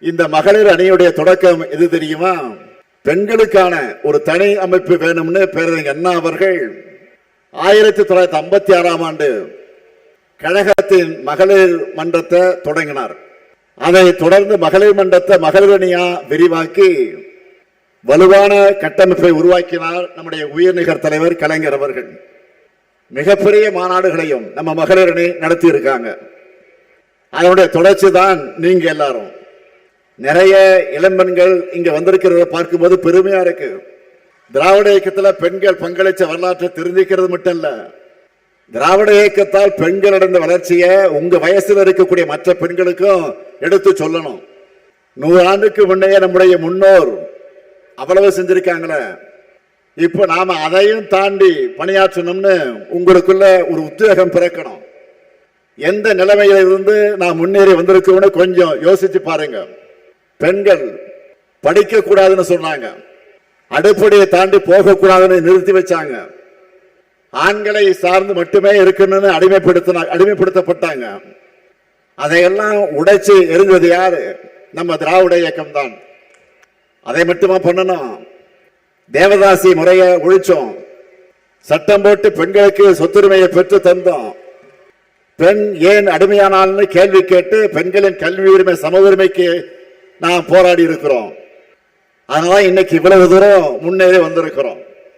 இந்த மகளிர் அணியுடைய தொடக்கம் எது தெரியுமா? பெண்களுக்கான ஒரு தனி அமைப்பு வேணும்னு பேரறிஞர் அண்ணா அவர்கள் 1956ஆம் ஆண்டு கழகத்தின் மகளிர் மன்றத்தை தொடங்கினார். அதை தொடர்ந்து மகளிர் மன்றத்தை மகளிர் அணியா விரிவாக்கி வலுவான கட்டமைப்பை உருவாக்கினார் நம்முடைய உயர்நிகர் தலைவர் கலைஞர் அவர்கள். மிகப்பெரிய மாநாடுகளையும் நம்ம மகளிர் அணி நடத்தி இருக்காங்க. அதனுடைய தொடர்ச்சி தான் நீங்க எல்லாரும். நிறைய இளம்பெண்கள் இங்க வந்திருக்கிறத பார்க்கும்போது பெருமையா இருக்கு. திராவிட இயக்கத்துல பெண்கள் பங்களிச்ச வரலாற்றை தெரிஞ்சுக்கிறது மட்டும் இல்ல, திராவிட இயக்கத்தால் பெண்கள் அடைந்த வளர்ச்சியை உங்க வயசுல இருக்கக்கூடிய மற்ற பெண்களுக்கும் எடுத்து சொல்லணும். 100 ஆண்டுக்கு முன்னே நம்முடைய முன்னோர் அவ்வளவு செஞ்சிருக்காங்களே, இப்ப நாம அதையும் தாண்டி பணியாற்றணும்னு உங்களுக்குள்ள ஒரு உத்வேகம் பிறக்கணும். எந்த நிலைமையில இருந்து நான் முன்னேறி வந்திருக்கோம்னு கொஞ்சம் யோசிச்சு பாருங்க. பெண்கள் படிக்க கூடாதுன்னு சொன்னாங்க, அடிப்படையை தாண்டி போக கூடாதுன்னு நிறுத்தி வச்சாங்க. ஆண்களை சார்ந்து மட்டுமே இருக்கணும்னு அடிமைப்படுத்தப்பட்டாங்க. அதையெல்லாம் உடைச்சு எரிஞ்சது யாரு? நம்ம திராவிட இயக்கம் தான். அதை மட்டுமா பண்ணணும்? தேவதாசி முறையை ஒழிச்சோம், சட்டம் போட்டு பெண்களுக்கு சொத்துரிமையை பெற்று தந்தோம். பெண் ஏன் அடிமையானால்னு கேள்வி கேட்டு பெண்களின் கல்வி உரிமை சம உரிமைக்கு நாம் போராடி இருக்கிறோம். அதனால இன்னைக்கு இவ்வளவு தூரம் முன்னேறி வந்திருக்கிறோம்.